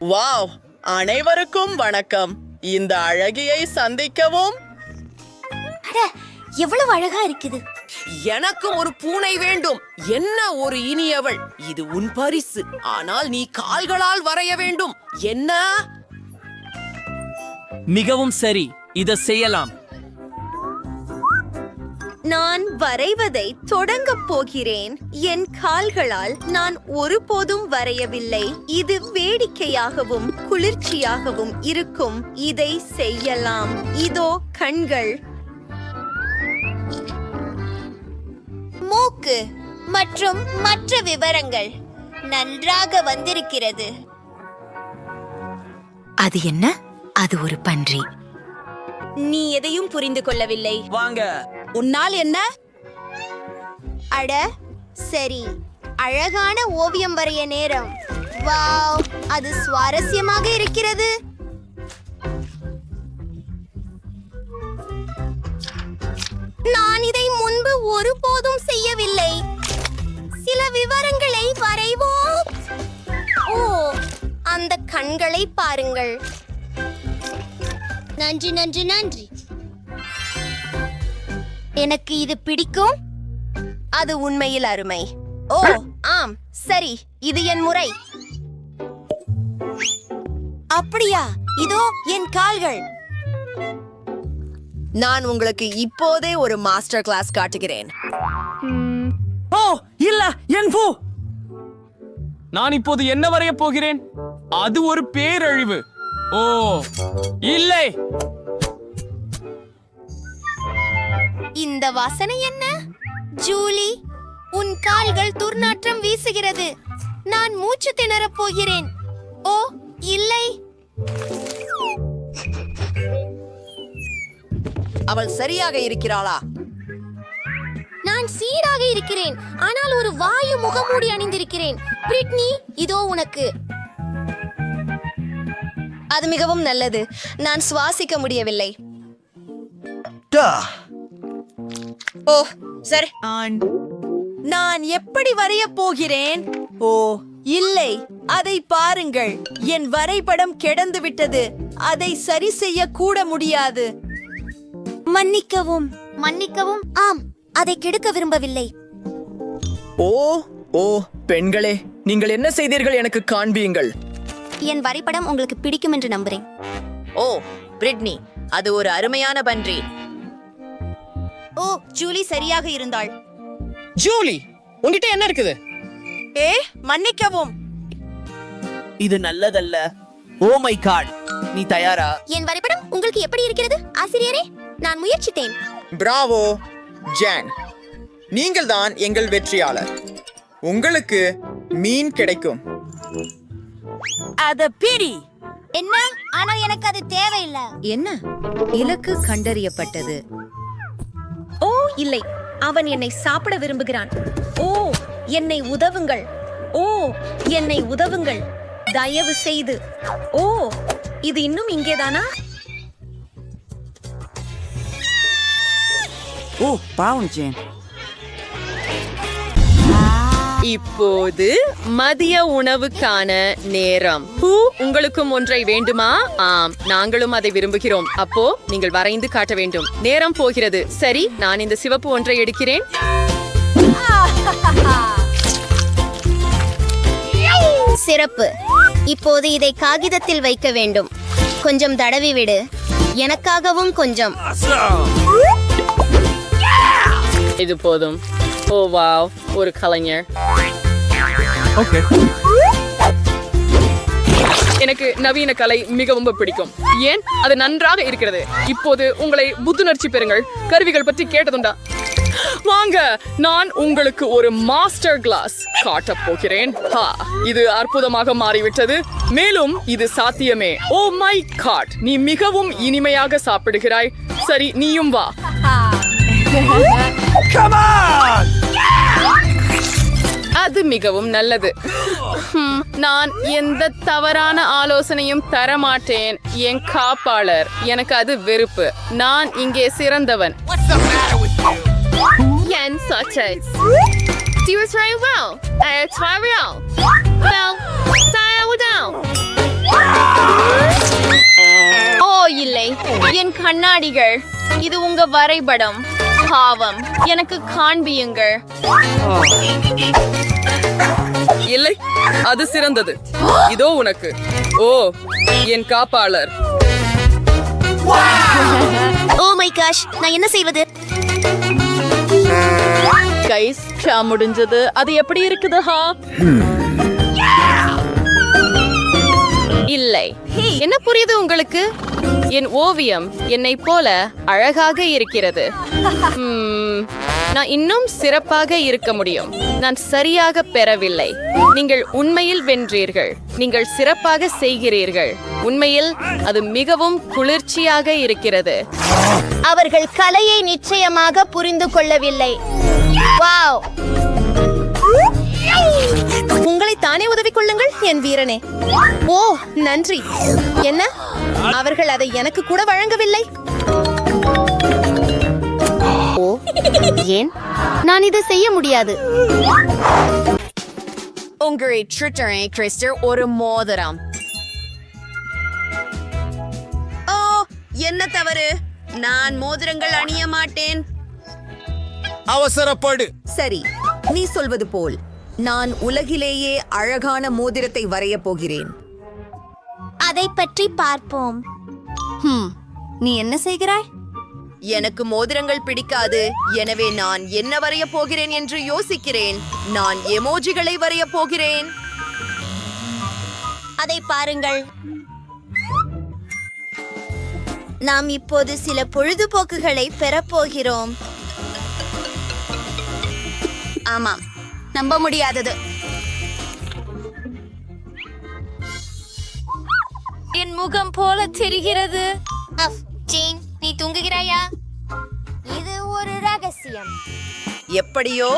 Wow, அனைவருக்கும் வணக்கம். இந்த அழகியை சந்திக்கவும். எவ்வளவு அழகா இருக்குது. எனக்கு ஒரு பூனை வேண்டும். என்ன ஒரு இனியவள். இது உன் பரிசு. ஆனால் நீ கால்களால் வரைய வேண்டும். என்ன? மிகவும் சரி, இதை செய்யலாம். நான் வரைவதை தொடங்கப் போகிறேன். என் கால்களால் நான் ஒருபோதும் வரையவில்லை. இது வேடிக்கையாகவும் குளிர்ச்சியாகவும் இருக்கும். இதை செய்யலாம். இதோ கண்கள், மூக்கு மற்றும் மற்ற விவரங்கள் நன்றாக வந்திருக்கிறது. அது என்ன? அது ஒரு பன்றி. நீ எதையும் புரிந்து கொள்ளவில்லை. வாங்க. உன்னால் என்ன? அட சரி, அழகான ஓவியம் வரைய நேரம். வாவ், அது சுவாரஸ்யமாக இருக்கிறது. நான் இதை முன்பு ஒருபோதும் செய்யவில்லை. சில விவரங்களை வரைவோம். ஓ, அந்த கண்களை பாருங்கள். நன்றி நன்றி நன்றி. எனக்கு இது பிடிக்கும். அது உண்மையில் அருமை. ஓ ஆம், சரி, இது என் முறை. அப்படியா? இதோ என் கால்கள். நான் உங்களுக்கு இப்போதே ஒரு மாஸ்டர் கிளாஸ் காட்டுகிறேன். ஓ இல்ல, என் பூ. நான் இப்போது என்ன வரைய போகிறேன்? அது ஒரு பேரழிவு. ஓ இல்லை. இந்த வாசனை என்ன? ஜூலி, உன் கால்கள் துர்நாற்றம் வீசுகிறது. நான் மூச்சு திணறப் போகிறேன். ஓ இல்லை. அவள் சரியாக இருக்கிறாளா? நான் சீராக இருக்கிறேன், ஆனால் ஒரு வாயு முகமூடி அணிந்திருக்கிறேன். பிரிட்னி, இதோ உனக்கு. அது மிகவும் நல்லது. நான் சுவாசிக்க முடியவில்லை. ஓ சரி, நான் எப்படி வரையப் போகிறேன்? ஓ இல்லை, அதை பாருங்கள். என் வரைபடம் கிடந்து விட்டது. அதை சரி செய்ய கூட முடியாது. மன்னிக்கவும் மன்னிக்கவும். ஆம், அதை கெடுக்க விரும்பவில்லை. ஓ ஓ பெண்களே, நீங்கள் என்ன செய்தீர்கள்? எனக்கு காண்பியுங்கள். என் வரைபடம் உங்களுக்கு பிடிக்கும் என்று நம்புறேன். ஓ பிரிட்னி, அது ஒரு அருமையான பன்றி. ஓ, ஜூலி சரியாக இருந்தாள். ஜூலி, உன்கிட்ட என்ன இருக்குது? ஏ மன்னிக்கவும். இது நல்லதல்ல. ஓ மை காட், நீ தயாரா? என் வரைபடம் உங்களுக்கு எப்படி இருக்கிறது ஆசிரியரே? நான் முயற்சித்தேன். பிராவோ ஜான், நீங்கள் தான் எங்கள் வெற்றியாளர். உங்களுக்கு மீன் கிடைக்கும். அத பிடி. என்ன? ஆனால் எனக்கு அது தேவையில்லை. என்ன? இலக்கு கண்டறியப்பட்டது. ஓ இல்லை, அவன் என்னை சாப்பிட விரும்புகிறான். ஓ, என்னை உதவுங்கள். ஓ, என்னை உதவுங்கள், தயவு செய்து. ஓ, இது இன்னும் இங்கேதானா? ஓ பாவம் ஜேன். இப்போது மதிய உணவுக்கான நேரம். உங்களுக்கும் ஒன்றை வேண்டுமா? ஆம், நாங்களும் அதை விரும்புகிறோம். அப்போ நீங்கள் வரைந்து காட்ட வேண்டும். நேரம் போகிறது. சரி, நான் இந்த சிவப்பு ஒன்றை எடுக்கிறேன். சிறப்பு. இப்போது இதை காகிதத்தில் வைக்க வேண்டும். கொஞ்சம் தடவி விடு. எனக்காகவும் கொஞ்சம். இது போதும். ஓ வாவ், ஒரு கலைஞர். ஓகே. எனக்கு நவீன கலை மிகவும் பிடிக்கும். ஏன்? அது நன்றாக இருக்கிறது. இப்போது உங்களை புத்துணர்ச்சி பெறுங்கள். கருவிகள் பற்றி கேட்டதுண்டா? வாங்க, நான் உங்களுக்கு ஒரு மாஸ்டர் கிளாஸ் காட்டப் போகிறேன். இது அற்புதமாக மாறிவிட்டது. மேலும் இது சாத்தியமே. ஓ மை காட், நீ மிகவும் இனிமையாக சாப்பிடுகிறாய். சரி, நீயும் வா. அது மிகவும் நல்லது. நான் எந்த தவறான ஆலோசனையும் தர மாட்டேன். என் காப்பாளர், எனக்கு அது வெறுப்பு. நான் இங்கே சிறந்தவன். Yen such as do it very well. Very well. Well, dial down. கண்ணாடிகள். இது உங்க வரைபடம். பாவம், எனக்கு காண்பியுங்கள். இல்லை, அது சிறந்தது. இதோ உனக்கு. ஓ, என் காப்பாளர். ஓ மை காஷ், நான் என்ன செய்வது? கைஸ், முடிஞ்சது. அது எப்படி இருக்குது? இல்லை, என்ன புரியுது உங்களுக்கு? என் ஓவியம் என்னை போல அழகாக இருக்கிறது. நான் இன்னும் சிறப்பாக இருக்க முடியும். நான் சரியாக பெறவில்லை. நீங்கள் உண்மையில் வென்றீர்கள். நீங்கள் சிறப்பாக செய்கிறீர்கள். உண்மையில் அது மிகவும் குளிர்ச்சியாக இருக்கிறது. அவர்கள் கலையை நிச்சயமாக புரிந்து கொள்ளவில்லை. வாவ்! உங்களை தானே உதவி கொள்ளுங்கள் என் வீரனே. ஓ, நன்றி. என்ன, அவர்கள் அதை எனக்கு கூட வழங்கவில்லை? ஓ, ஏன் நான் இதை செய்ய முடியாது? உங்களை ட்ரிட்டரை கிறிஸ்டர் ஒரு மோதிரம். ஓ, என்ன தவறு? நான் மோதிரங்கள் அணிய மாட்டேன். அவசரப்படு. சரி, நீ சொல்வது போல் நான் உலகிலேயே அழகான மோதிரத்தை வரையப் போகிறேன். அதை பற்றி பார்ப்போம். நீ என்ன செய்கிறாய்? எனக்கு மோதிரங்கள் பிடிக்காது. எனவே நான் என்ன வரைய போகிறேன் என்று யோசிக்கிறேன். நான் எமோஜிகளை வரைய போகிறேன். அதை பாருங்கள். நாம் இப்போது சில பொழுதுபோக்குகளை பெறப்போகிறோம். ஆமாம், நம்ப முடியாதது. என் முகம் போல தெரிகிறது. ஜீன், நீ தூங்குகிறாயா? இது ஒரு ரகசியம். எப்படியோ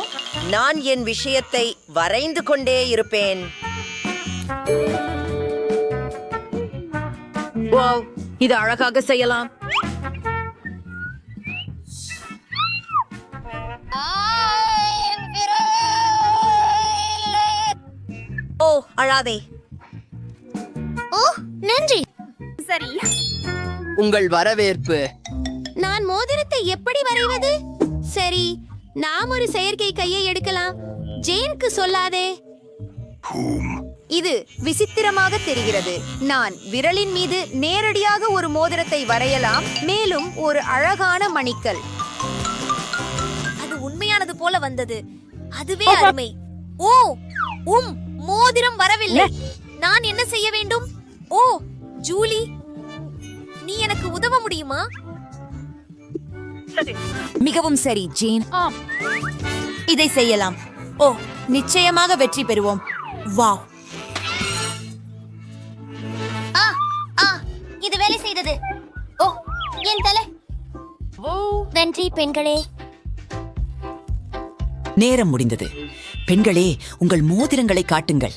நான் என் விஷயத்தை வரைந்து கொண்டே இருப்பேன். வாவ், இது அழகாக செய்யலாம். ஓ, அழாதே. ஓ, நன்றி. சரி, உங்கள் வரவேற்பு. நான் மோதிரத்தை எப்படி வரைவது? சரி, நாம் ஒரு செயற்கை கையை எடுக்கலாம். ஜேனுக்கு சொல்லாதே. இது விசித்திரமாக தெரிகிறது. நான் விரலின் மீது நேரடியாக ஒரு மோதிரத்தை வரையலாம், மேலும் ஒரு அழகான மணிக்கல். அது உண்மையானது போல வந்தது. அதுவே அருமை. ஓ, மோதிரம் வரவில்லை. நான் என்ன செய்ய வேண்டும்? ஓ, ஜூலி, நீ எனக்கு உதவ முடியுமா? மிகவும் சரி, ஜேன். இதை செய்யலாம். ஓ, நிச்சயமாக வெற்றி பெறுவோம். வாவ்! இது வேலை செய்தது. ஓ, என் தலை. நன்றி பெண்களே. நேரம் முடிந்தது. பெண்களே, உங்கள் மோதிரங்களை காட்டுங்கள்.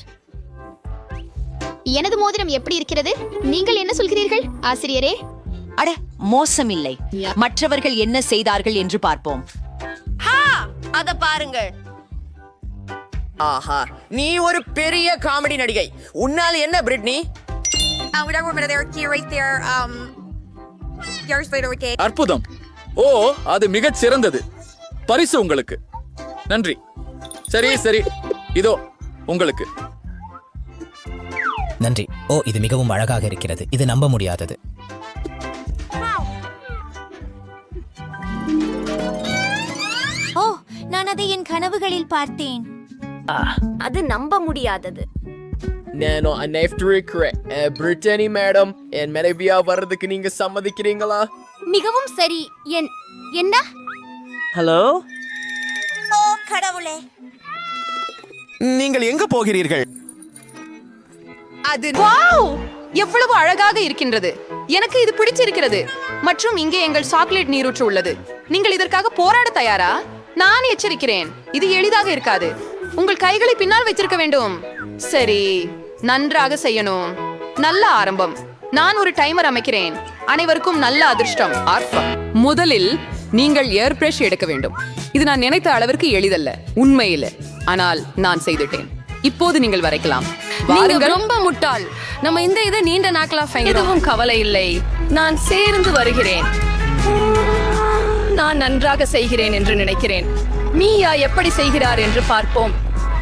எனது மோதிரம் எப்படி இருக்கிறது? நீங்கள் என்ன சொல்கிறீர்கள், ஆசிரியரே? அட, மோசமில்லை. மற்றவர்கள் என்ன செய்தார்கள் என்று பார்ப்போம். அத பாருங்கள். ஆஹா, நீ ஒரு பெரிய காமெடி நடிகை. உன்னால் என்ன, பிரிட்னி? அற்புதம். ஓ, அது மிகச் சிறந்தது. பரிசு உங்களுக்கு. நன்றி. சரி சரி, இதோ உங்களுக்கு. நன்றி. ஓ, இது மிகவும் அழகாக இருக்கிறது. இது நம்ப முடியாதது. ஓ, நான் அதை என் கனவுகளில் பார்த்தேன். அது நம்ப முடியாதது. நானும் அனைவருக்கிறேன். பிரிட்டனி மேடம், என் மனைவியா வர்றதுக்கு நீங்க சம்மதிக்கிறீங்களா? மிகவும் சரி. என்ன? ஹலோ, ஓ கடவுளே, நீங்கள் எங்க போகிறீர்கள்? அது எவ்வளவு அழகாக இருக்கின்றது. எனக்கு இது பிடிச்சிருக்கிறது. மற்றும் இங்கே எங்கள் சாக்லேட் நீரூற்று உள்ளது. நீங்கள் இதற்காக போராட தயாரா? நான் எச்சரிக்கிறேன், இது எளிதாக இருக்காது. உங்கள் கைகளை பின்னால் வைத்திருக்க வேண்டும். சரி, நன்றாக செய்யணும். நல்ல ஆரம்பம். நான் ஒரு டைமர் அமைக்கிறேன். அனைவருக்கும் நல்ல அதிர்ஷ்டம். முதலில் நீங்கள் ஏர் பிரஷ் எடுக்க வேண்டும். இது நான் நினைத்த அளவிற்கு எளிதல்ல, உண்மையில். ஆனால் நான் செய்துட்டேன். இப்போது நீங்கள் வரைக்கலாம். நீங்க வாருங்கள். ரொம்ப முட்டாள். நம்ம இந்த இதை நீண்ட நாட்களா எதுவும் கவலை இல்லை, நான் சேர்ந்து வருகிறேன். நான் நன்றாக செய்கிறேன் என்று நினைக்கிறேன். மீயா எப்படி செய்கிறார் என்று பார்ப்போம்.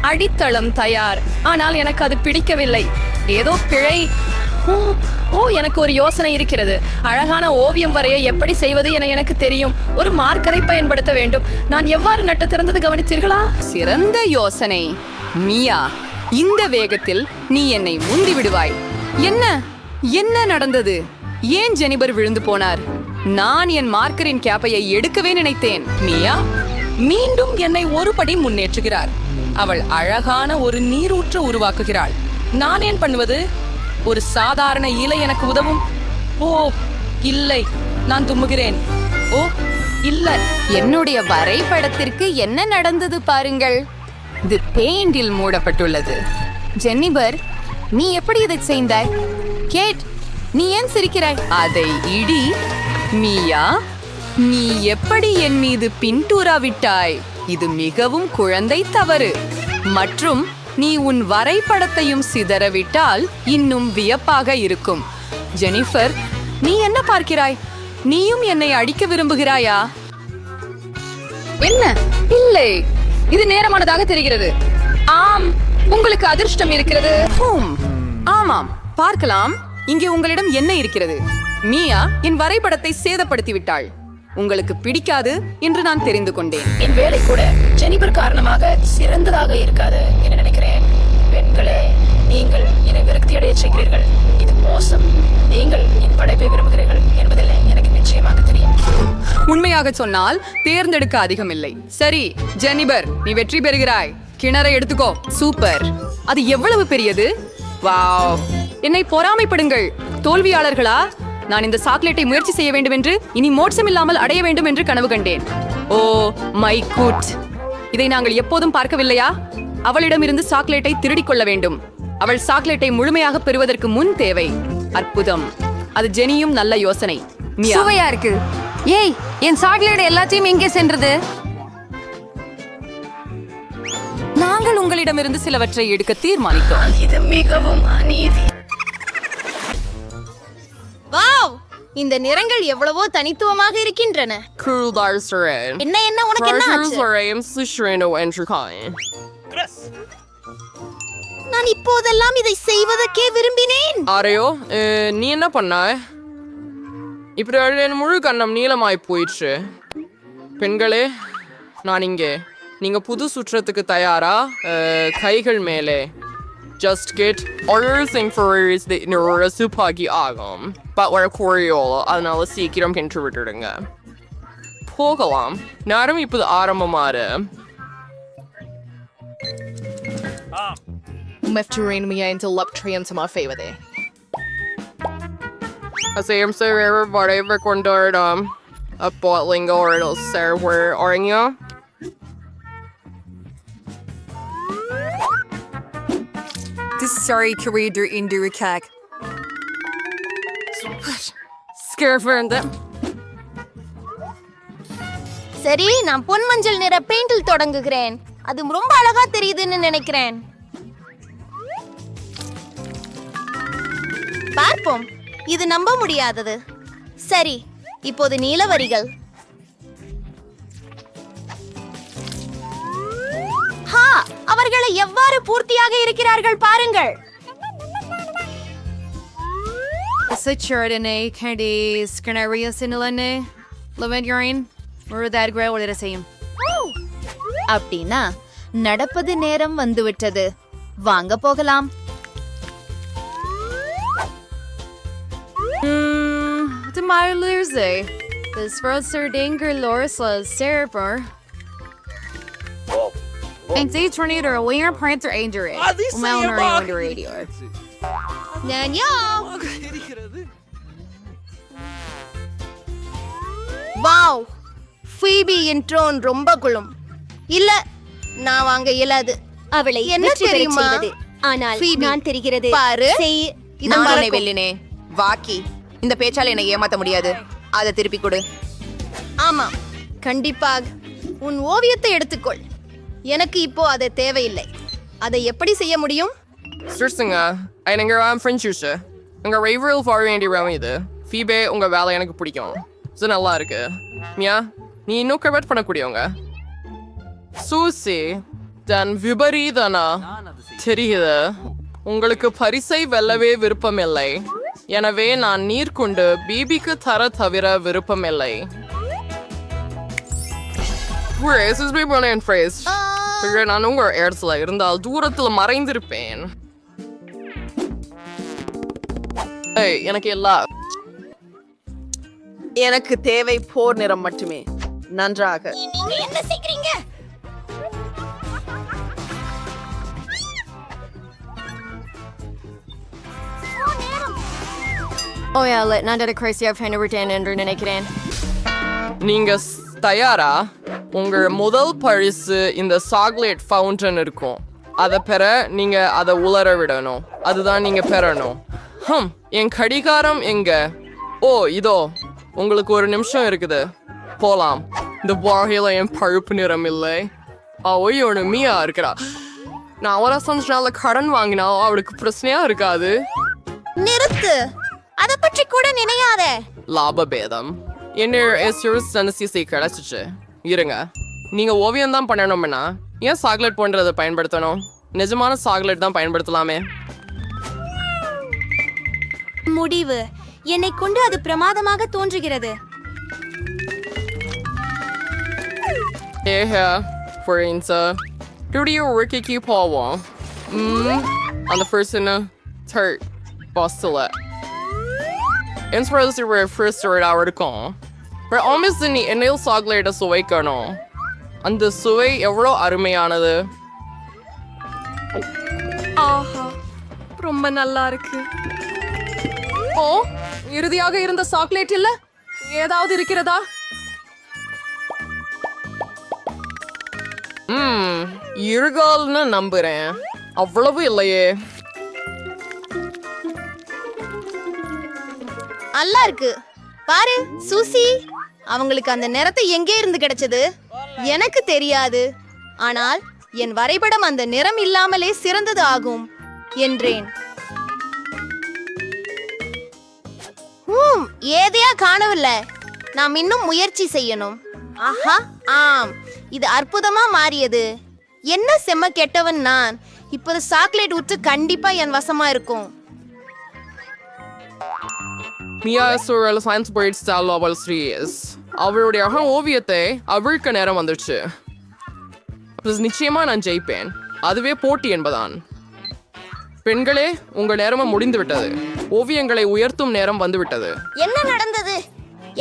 அடித்தளம் தயார், ஆனால் எனக்கு அது பிடிக்கவில்லை. ஏதோ பிழை. எனக்கு ஒரு யோசனை இருக்கிறது. அழகான ஓவியம் வரைய எப்படி செய்வது என எனக்கு தெரியும். ஒரு மார்க்கரை பயன்படுத்த வேண்டும். நான் எவ்வாறு நட்டு திறந்தது கவனித்தீர்களா? சிறந்த யோசனை. மீயா, இந்த வேகத்தில் நீ என்னை முந்தி விடுவாய். என்ன நடந்தது? ஏன் ஜெனிபர் விழுந்து போனார்? நான் என் மார்க்கரின் கேப்பையை எடுக்கவே நினைத்தேன். மீயா மீண்டும் என்னை ஒரு படி முன்னேற்றுகிறார். அவள் அழகான ஒரு நீரூற்று உருவாக்குகிறாள். நான் ஏன் பண்ணுவது? ஒரு சாதாரண இலை எனக்கு உதவும். ஓ இல்லை, நான் தும்முகிறேன். ஓ இல்லை. என்னுடைய வரைபடத்திற்கு என்ன நடந்தது பாருங்கள். இது பெயிண்டில் மூடப்பட்டுள்ளது. ஜென்னிபர், நீ எப்படி இதை செய்தாய்? கேட், நீ ஏன் சிரிக்கிறாய்? அதை இடி. மீயா, நீ எப்படி என் மீது பின்டூரா விட்டாய்? இது மிகவும் குழந்தை தவறு. மற்றும் நீ உன் வரைபடத்தையும் சிதறவிட்டால் இன்னும் வியப்பாக இருக்கும். ஜெனிஃபர், நீ என்ன பார்க்கிறாய்? நீயும் என்னை அடிக்க விரும்புகிறாயா? என்ன? இல்லை, இது நேரமானதாக தெரிகிறது. ஆம், உங்களுக்கு அதிர்ஷ்டம் இருக்கிறது. ஆமாம், பார்க்கலாம். இங்கே உங்களிடம் என்ன இருக்கிறது? மீயா என் வரைபடத்தை சேதப்படுத்தி விட்டாள். உங்களுக்கு பிடிக்காது என்று நான் தெரிந்து கொண்டேன். என் வேலை கூட ஜெனிபர் காரணமாக சிறந்ததாக இருக்காது என நினைக்கிறேன். பெண்களே, நீங்கள் என்னை விரக்தி அடைய செய்கிறீர்கள். இது மோசம். நீங்கள் என் படைப்பை விரும்புகிறீர்கள் என்பதில் எனக்கு நிச்சயமாக தெரியும். உண்மையாக சொன்னால் தேர்ந்தெடுக்க அதிகம் இல்லை. சரி ஜெனிபர், நீ வெற்றி பெறுகிறாய். கிணறை எடுத்துக்கோ. சூப்பர். அது எவ்வளவு பெரியது! வாவ், என்னை பொறாமைப்படுங்கள் தோல்வியாளர்களா. நான் இந்த சாக்லேட்டை முயற்சி செய்ய வேண்டும் என்று, இனி மோட்சம் இல்லாமல் அடைய வேண்டும் என்று கனவு கண்டேன். ஓ மை குட், இதை நாங்கள் எப்போதும் பார்க்கவில்லையா? அவளிடமிருந்து சாக்லேட்டை திருடிக் கொள்ள வேண்டும். அவள் சாக்லேட்டை முழுமையாக பெறுவதற்கு முன் தேவை. அற்புதம். அது ஜெனியும் நல்ல யோசனை. சுவையா இருக்கு. ஏய், என் சாக்லேட் எல்லாத்தையும் எங்கே சென்றது? நாங்கள் உங்களிடமிருந்து சிலவற்றை எடுக்க தீர்மானித்தோம். இது மிகவும் அநீதி. வாவ், இந்த நிறங்கள் எவ்வளவோ தனித்துவமாக இருக்கின்றன. என்ன உனக்கு என்ன ஆச்சு? நான் இப்போதெல்லாம் இதை செய்வதற்கே விரும்பினேன். ஆரையோ, நீ என்ன பண்ண? இப்படி என் முழு கண்ணம் நீளமாய் போயிடுச்சு. பெண்களே, நான் இங்கே. நீங்க புது சுற்றத்துக்கு தயாரா? கைகள் மேலே. Just get everything for is the ரசுபாகி ஆகும். But ஒரு கோரியோல, அதனால சீக்கிரம் கென்று விட்டுடுங்க. போகலாம். நேரம் இப்போது ஆரம்பமாறு. Asayam sa river whatever condordum. A bottling or it'll serve where orange. Sorry, creator in the attack. Scarefriend. சரி, நான் பொன் மஞ்சள் நிற பெயிண்டில் தொடங்குகிறேன். அது ரொம்ப அழகா தெரியுதுன்னு நினைக்கிறேன். பார்ப்போம். இது நம்ப முடியாதது. சரி, இப்போது நீல வரிகள். அவர்களை எவ்வாறு பூர்த்தியாக இருக்கிறார்கள் பாருங்கள். அப்படின்னா நடப்பது நேரம் வந்துவிட்டது. வாங்க போகலாம். En zij tornado weer printer injury. Radio. Wow, ஃபீபி இன்ட்ரோன் ரொம்ப குளும். இல்ல, நான் வாங்க இயலாது. அவளை என்ன தெரியுமா? ஆனால் நான் தெரிகிறது. பாரு, நானே வெல்லினே. வாக்கி, இந்த பேச்சால என்னை ஏமாத்த முடியாது. அதை திருப்பி கொடு. ஆமா, கண்டிப்பாக. உன் ஓவியத்தை எடுத்துக்கொள். எனக்கு இப்போ அது தேவையில்லை. அதை எப்படி செய்ய முடியும்? சிருசுங்க எனக்கு ஃப்ரெண்ட்ஸ் உங்க ரைவரில் ஃபார் வேண்டிய இது ஃபீபே உங்க வேலை எனக்கு பிடிக்கும். இது நல்லா இருக்கு. மியா நீ இன்னும் கவர்ட் பண்ணக்கூடியவங்க. சூசி தன் விபரீதனா தெரியுது. உங்களுக்கு பரிசை வெல்லவே விருப்பமில்லை. எனவே நான் நீர் கொண்டு பிபிக்கு தர தவிர விருப்பமில்லை. நான் உங்க இடத்துல இருந்தால் தூரத்தில் மறைந்திருப்பேன். எனக்கு எனக்கு தேவை போர் நிறம் மட்டுமே. நன்றாக. நீங்க என்ன செய்றீங்க? நான் கிரேசியா விட்டேன் என்று நினைக்கிறேன். நீங்க தயாரா? உங்க முதல் பரிசு இந்த சாக்லேட் ஃபவுண்டன் இருக்கும். அதை பெற நீங்க அதை உலர விடணும். அதுதான் நீங்க பெறணும். என் கடிகாரம் எங்க? ஓ இதோ. உங்களுக்கு ஒரு நிமிஷம் இருக்குது. போலாம். இந்த பாகையில என் பழுப்பு நிறம் இல்லை. அவயோட மியா இருக்கிறா. நான் அவரசம் கடன் வாங்கினா அவளுக்கு பிரச்சனையா இருக்காது. நிறுத்து. அத பற்றி கூட நினையாத. லாப பேதம். என்ன கிடைச்சிச்சு. இருங்க. நீங்க ஓவியம் தான் பண்ணணும்னா ஏன் சாக்லேட் போன்றதை பயன்படுத்தணும்? நிஜமான சாக்லேட் தான் பயன்படுத்தலாமே. முடிவு. என்னை கொண்டு அது பிரமாதமாக தோன்றுகிறது. போவோம். அந்த ஃபர்ஸ்ட் தேர்ட் பாஸ்டில் இருக்கும். நீ எண்ணெயில் சாக்லேட்டை சுவைக்கணும். அந்த சுவை எவ்வளோ அருமையானது. ஆஹா ரொம்ப நல்லா இருக்கு. ஓ இறுதியாக இருந்த சாக்லேட் இல்ல ஏதாவது இருக்கிறதா? இருகால்னு நம்புறேன். அவ்வளவு இல்லையே. நல்லா இருக்கு பாரு சூசி. அவங்களுக்கு அந்த நிறத்தை எங்கே இருந்து கிடைச்சது எனக்கு தெரியாது. ஆனால் என் வரைபடம் அந்த நிறம் இல்லாமலே சிறந்தது ஆகும் என்றேன். ஏதையா காணவில்லை. நாம் இன்னும் முயற்சி செய்யணும். ஆஹா ஆம் இது அற்புதமா மாறியது. என்ன செம்ம கெட்டவன் நான். இப்போது சாக்லேட் ஊற்று கண்டிப்பா என் வசமா இருக்கும். அவளுடைய ஓவியத்தை அவிழ்க்க நேரம் வந்துடுச்சு. நிச்சயமா நான் ஜெயிப்பேன். அதுவே போட்டி என்பதான். பெண்களே உங்க நேரமும் முடிந்து விட்டது. ஓவியங்களை உயர்த்தும் நேரம் வந்துவிட்டது. என்ன நடந்தது?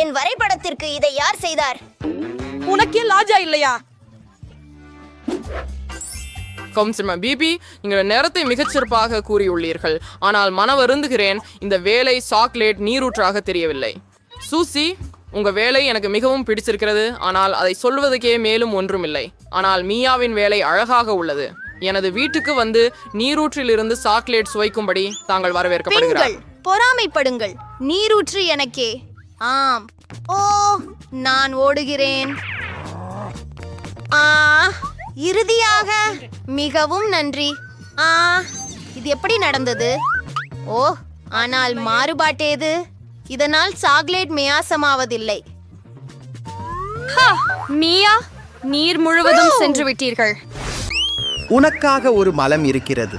என் வரைபடத்திற்கு இதை யார் செய்தார்? உனக்கே லாஜா இல்லையா? பிபி நீங்கள் நேரத்தை மிகச்சிறப்பாக கூறியுள்ளீர்கள். ஆனால் மன வருந்துகிறேன், இந்த வேலை சாக்லேட் நீரூற்றாக தெரியவில்லை. சூசி உங்க வேலை எனக்கு மிகவும் பிடிச்சிருக்கிறது. ஆனால் அதை சொல்வதற்கே மேலும் ஒன்றுமில்லை. ஆனால் மியாவின் வேலை அழகாக உள்ளது. எனது வீட்டுக்கு வந்து நீரூற்றில் இருந்து சாக்லேட் சுவைக்கும்படி தாங்கள் வரவேற்கப்படுகிறார். பொறாமைப்படுங்கள். நீரூற்று எனக்கே. ஆம். ஓ நான் ஓடுகிறேன். இறுதியாக மிகவும் நன்றி. இது எப்படி நடந்தது? ஓ ஆனால் மாறுபாட்டேது. இதனால் சாக்லேட் மியாசமாவதில்லை. மியா நீர் முழுவதும் சென்று விட்டீர்கள். உனக்காக ஒரு மலம் இருக்கிறது.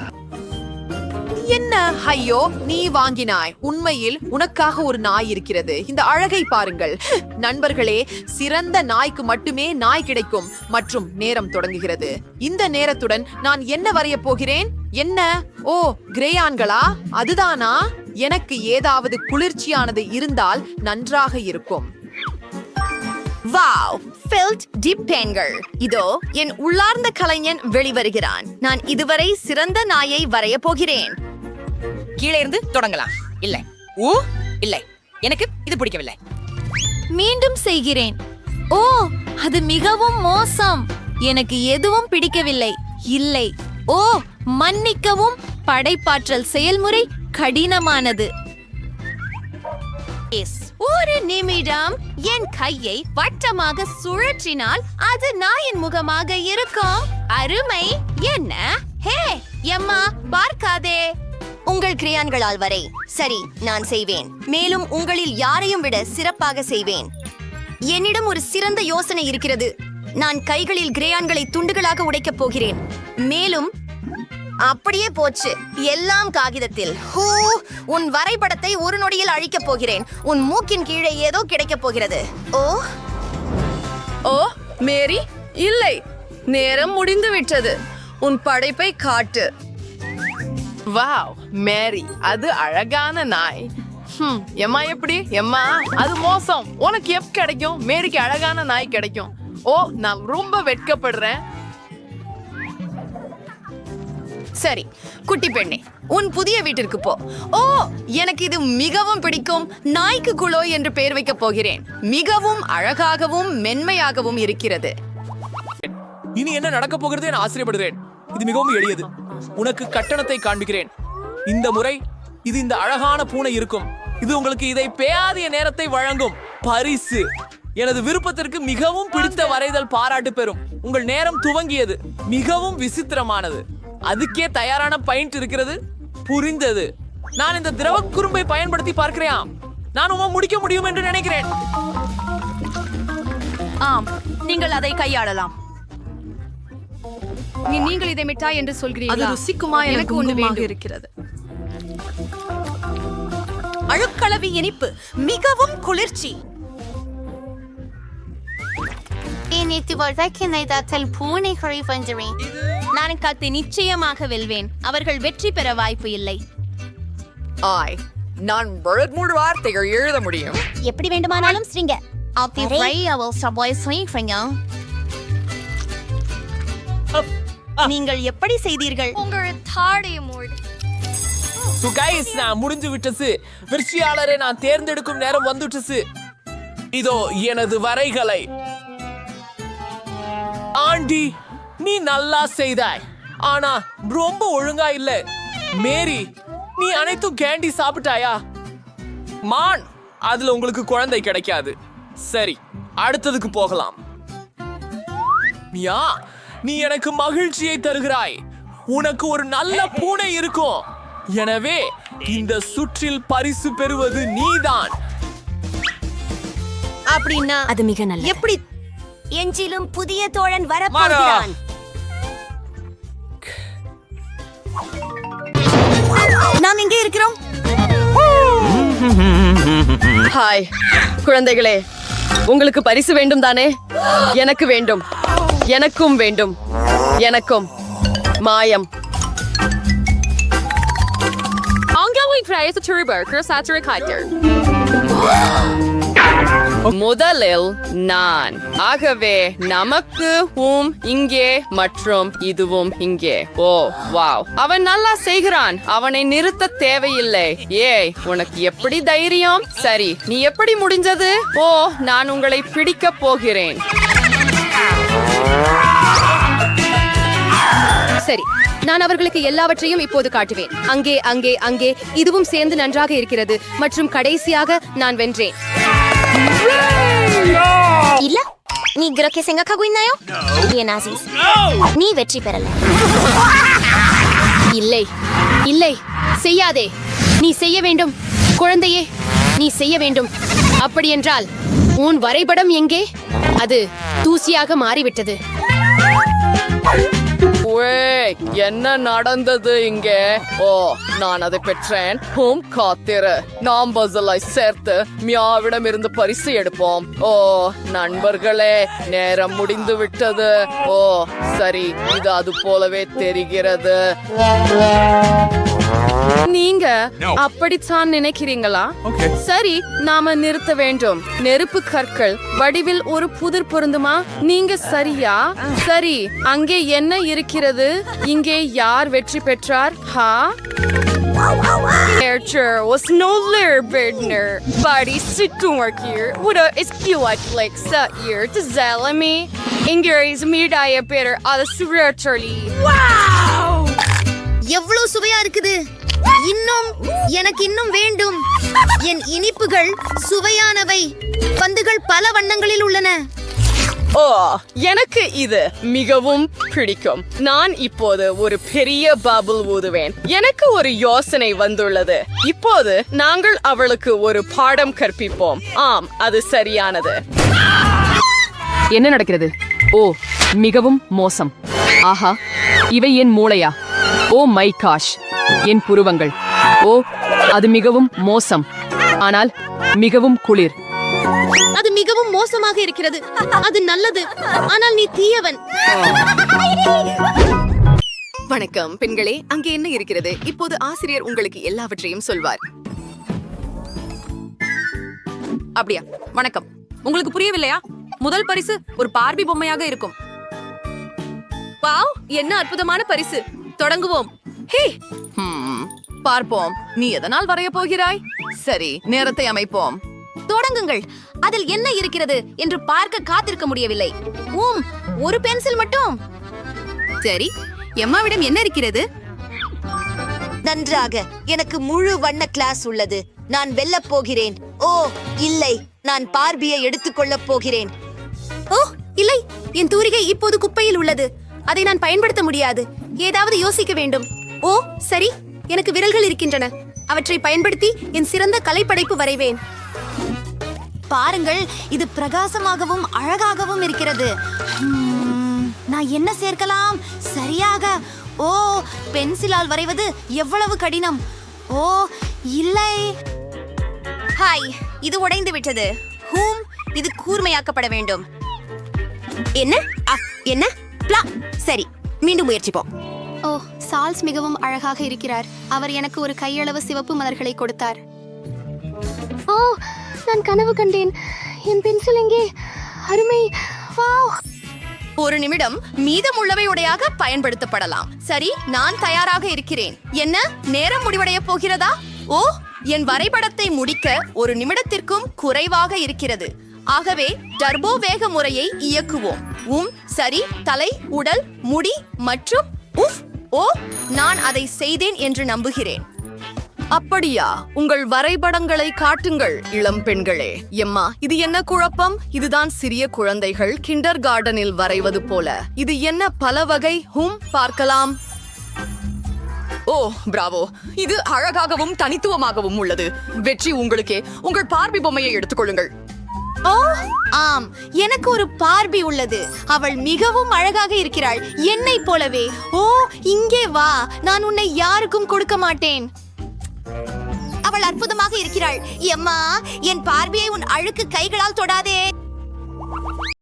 என்ன ஐயோ நீ வாங்கினாய். உண்மையில் உனக்காக ஒரு நாய் இருக்கிறது. இந்த அழகை பாருங்கள் நண்பர்களே. சிறந்த நாய்க்கு மட்டுமே நாய் கிடைக்கும். மற்றும் நேரம் தொடங்குகிறது. இந்த நேரத்துடன் நான் என்ன வரைய போகிறேன்? என்ன? ஓ கிரேயான்களா? அதுதானா? எனக்கு ஏதாவது குளிர்ச்சியானது இருந்தால் நன்றாக இருக்கும். வாவ் ஃபெல்ட் டிப் பென்கள். இதோ என் உள்ளார்ந்த கலைஞன் வெளிவருகிறான். நான் இதுவரை சிறந்த நாயை வரைய போகிறேன். கீழே இருந்து தொடங்கலாம். இல்லை இல்லை எனக்கு இது பிடிக்கவில்லை. மீண்டும் செய்கிறேன். ஓ அது மிகவும் மோசம். எனக்கு எதுவும் பிடிக்கவில்லை. இல்லை. ஓ மன்னிக்கவும். படைப்பாற்றல் செயல்முறை கடினமானது. ஒரு நிமிடம். என் கையை வட்டமாக சுழற்றினால் அது நாயின் முகமாக இருக்கும். அருமை. என்ன ஹே எம்மா பார்க்காதே. உங்கள் கிரியான்களால் வரை. சரி, நான் செய்வேன். மேலும் உங்களில் யாரையும் விட சிறப்பாக செய்வேன். என்னிடம் ஒரு சிறந்த யோசனை இருக்கிறது. நான் கைகளில் கிரேயான்களை துண்டுகளாக உடைக்கப் போகிறேன். மேலும் அப்படியே போச்சு, எல்லாம் காகிதத்தில். ஹூ, உன் வரைபடத்தை ஒரு நொடியில் அழிக்கப் போகிறேன். உன் மூக்கின் கீழே ஏதோ கிடைக்கப் போகிறது. ஓ ஓ மேரி, இல்லை, நேரம் முடிந்து விட்டது. உன் படைப்பை காட்டு. வாவ் மேரி, அது அழகான நாய். எம்மா எப்படி? எம்மா அது மோசம். உனக்கு எப்ப கிடைக்கும்? மேரிக்கு அழகான நாய் கிடைக்கும். ஓ, நான் ரொம்ப வெட்கப்படுறேன். சரி குட்டி பெண்ணே, உன் புதிய வீட்டிற்கு போ. ஓ, எனக்கு இது மிகவும் பிடிக்கும். நாய்க்கு குளோ என்று பெயர் வைக்கப் போகிறேன். மிகவும் அழகாகவும் மென்மையாகவும் இருக்கிறது. இனி என்ன நடக்க போகிறது என ஆச்சரியப்படுகிறேன். இது மிகவும் எளியது. உனக்கு கட்டணத்தை காண்பிக்கிறேன். இந்த முறை இது இந்த அழகான பூனை இருக்கும். இது உங்களுக்கு இதை பேயாதிய நேரத்தை வழங்கும் பரிசு. எனது விருப்பத்திற்கு மிகவும் பிடித்த வரைதல் பாராட்டு பெறும். உங்கள் நேரம் துவங்கியது. மிகவும் விசித்திரமானது. அதுக்கே தயாரான பாயிண்ட் இருக்கிறது. புரிந்தது. நான் இந்த திரவ குறும்பை பயன்படுத்தி பார்க்கிறேன். நான் முடிக்க முடியும் என்று நினைக்கிறேன். ஆம், நீங்கள் அதை கையாளலாம். நீங்கள் இதை மிட்டாய் என்று சொல்கிறீர்கள். அது ருசிக்குமா? எனக்கு ஒன்றுமாக இருக்கிறது. அழுக்கலவி இனிப்பு, மிகவும் குளிர்ச்சி. பூனைகளை பஞ்சுவேன். நான் கத்தை நிச்சயமாக வெல்வேன். அவர்கள் வெற்றி பெற வாய்ப்பு இல்லை. ஆய், நான் மூன்று வார்த்தைகள் எழுத முடியும். எப்படி வேண்டுமானாலும் ஸ்ரீங்க. நீங்கள் எப்படி செய்தீர்கள்? So guys, நான் முடிஞ்சு விட்டது. வெற்றியாளரை நான் தேர்ந்தெடுக்கும் நேரம் வந்துட்டது. இதோ எனது வரைகளை. ஆண்டி, நீ நல்லா செய்தாய். ஆனா ரொம்ப ஒழுங்கா இல்ல. மேரி, நீ அனைத்தும் கேண்டி சாப்பிட்டாயா? மான், அதுல உங்களுக்கு குழந்தை கிடைக்காது. சரி, அடுத்ததுக்கு போகலாம். மியா, நீ எனக்கு மகிழ்ச்சியை தருகிறாய். உனக்கு ஒரு நல்ல பூனை இருக்கும். எனவே இந்த சுற்றில் பரிசு பெறுவது நீதான். அப்படின்னா அது மிக நல்லது. எப்படி எஞ்சிலும் புதிய தோழன் வரப்போகிறான். நாம் இங்கே இருக்கிறோம். ஹாய் குழந்தைகளே, உங்களுக்கு பரிசு வேண்டும் தானே? எனக்கு வேண்டும். எனக்கும் வேண்டும். எனக்கும். மாயம். முதலில் நான். ஆகவே நமக்கு இங்கே மற்றும் இதுவும் இங்கே. ஓ வாவ், அவன் நல்லா செய்கிறான். அவனை நிறுத்த தேவையில்லை. ஏய், உனக்கு எப்படி தைரியம்? சரி, நீ எப்படி முடிஞ்சது? ஓ, நான் உங்களை பிடிக்க போகிறேன். சரி, நான் அவர்களுக்கு எல்லாவற்றையும் இப்போது காட்டுவேன். அங்கே அங்கே அங்கே இதுவும் சேர்ந்து நன்றாக இருக்கிறது. மற்றும் கடைசியாக நான் வென்றேன். இல்ல, நீ 그렇게 생각하고 있나요? 예나시스. நீ வெற்றி பெறல. இல்லை இல்லை, செய்யாதே. நீ செய்ய வேண்டும் குழந்தையே, நீ செய்ய வேண்டும். அப்படியென்றால் உன் வரைபடம் எங்கே? அது தூசியாக மாறிவிட்டது. என்ன நடந்தது இங்கே? ஓ, நான் அதை பெற்றேன். காத்திரு, நாம் பசலை சேர்த்து மியாவிடம் இருந்து பரிசு எடுப்போம். ஓ நண்பர்களே, நேரம் முடிந்து விட்டது. ஓ சரி, இது அது போலவே தெரிகிறது. நீங்க அப்படித்தான் நினைக்கிறீங்களா? சரி, நாம நிறுத்த வேண்டும். நெருப்பு கற்கள் வடிவில் ஒரு புதிர் பொருந்துமா? நீங்க சரியா? சரி, அங்கே என்ன இருக்கிறது? இங்கே யார் வெற்றி பெற்றார்? Archer was no Lerberdner, but he's sitting here. What is cute like that here to Zalami? Ingers Mirdaya better other surgery. Wow! எவ்வளவு சுவையா இருக்குது. எனக்கு இன்னும் வேண்டும். என் இனிப்புகள் சுவையானவை. பந்துகள் பல வண்ணங்களில் உள்ளன. ஓ, எனக்கு இது மிகவும் பிடிக்கும். நான் இப்போது ஒரு பெரிய பபுள் ஊதுவேன். எனக்கு ஒரு யோசனை வந்துள்ளது. இப்போது நாங்கள் அவளுக்கு ஒரு பாடம் கற்பிப்போம். ஆம், அது சரியானது. என்ன நடக்கிறது? ஓ, மிகவும் மோசம். ஆஹா, இவை என் மூளையா? ஓ மை காஷ், என் புருவங்கள். ஓ, அது மிகவும் மோசம். ஆனால் மிகவும் குளிர். அது மிகவும் மோசமாக இருக்கிறது. அது நல்லது, ஆனால் நீ தீயவன். வணக்கம் பெண்களே, அங்கே என்ன இருக்கிறது? இப்போது ஆசிரியர் உங்களுக்கு எல்லாவற்றையும் சொல்வார். அப்படியா? வணக்கம். உங்களுக்கு புரியவில்லையா? முதல் பரிசு ஒரு பார்பி பொம்மையாக இருக்கும். வாவ், என்ன அற்புதமான பரிசு. தொடங்குவோம். ஹே, பார்ப்போம். நீ எதனால் வரைய போகிறாய்? சரி, நேரத்தை அமைப்போம். தொடங்குங்கள். அதில் என்ன இருக்கிறது என்று பார்க்க காத்திருக்க முடியவில்லை. ஒரு பென்சில் மட்டும். சரி, எம்மாவிடம் என்ன இருக்கிறது? நன்றாக. எனக்கு முழு வண்ண கிளாஸ் உள்ளது. நான் வெல்லப் போகிறேன். ஓ இல்லை, நான் பார்பியை எடுத்துக்கொள்ளப் போகிறேன். ஓ இல்லை, என் தூரிகை இப்போது குப்பையில் உள்ளது. அதை நான் பயன்படுத்த முடியாது. ஏதாவது யோசிக்க வேண்டும். ஓ சரி, எனக்கு விரல்கள் இருக்கின்றன. அவற்றை பயன்படுத்தி என் சிறந்த கலைப்படைப்பு வரைவேன். பாருங்கள், இது பிரகாசமாகவும் அழகாகவும் இருக்கிறது. நான் என்ன சேர்க்கலாம்? சரியாக. ஓ, பென்சிலால் வரைவது எவ்வளவு கடினம். ஓ இல்லை. ஹாய், இது உடைந்து விட்டது. இது கூர்மையாக்கப்பட வேண்டும். என்ன என்ன? சரி, மீண்டும் முயற்சிப்போம். ஓ, சால்ஸ் மிகவும் அழகாக இருக்கிறார். அவர் எனக்கு ஒரு கையளவு சிவப்பு மலர்களை கொடுத்தார். ஓ, நான் கனவு கண்டேன். என் பென்சில் எங்கே? அருமை. வாவ். ஒரு நிமிடம். மீதமுள்ளவை உடையாக பயன்படுத்தப்படலாம். சரி, நான் தயாராக இருக்கிறேன். என்ன, நேரம் முடிவடைய போகிறதா? ஓ, என் வரைபடத்தை முடிக்க ஒரு நிமிடத்திற்கும் குறைவாக இருக்கிறது. ஆகவே டர்போ வேக முறையை இயக்குவோம். சரி, தலை, உடல், முடி மற்றும் ஓ, நான் அதை செய்தேன் என்று நம்புகிறேன். அப்படியா? உங்கள் வரைபடங்களை காட்டுங்கள் இளம் பெண்களே. எம்மா, இது என்ன குழப்பம்? இதுதான் சிறிய குழந்தைகள் கிண்டர் கார்டனில் வரைவது போல. இது என்ன பல வகை? பார்க்கலாம். ஓ, பிராவோ. இது அழகாகவும் தனித்துவமாகவும் உள்ளது. வெற்றி உங்களுக்கே. உங்கள் பார்பி பொம்மையை எடுத்துக்கொள்ளுங்கள். ஓ ஆம், எனக்கு ஒரு பார்பி உள்ளது. அவள் மிகவும் அழகாக இருக்கிறாள், என்னை போலவே. ஓ, இங்கே வா. நான் உன்னை யாருக்கும் கொடுக்க மாட்டேன். அவள் அற்புதமாக இருக்கிறாள். எம்மா, என் பார்பியை உன் அழுக்கு கைகளால் தொடாதே.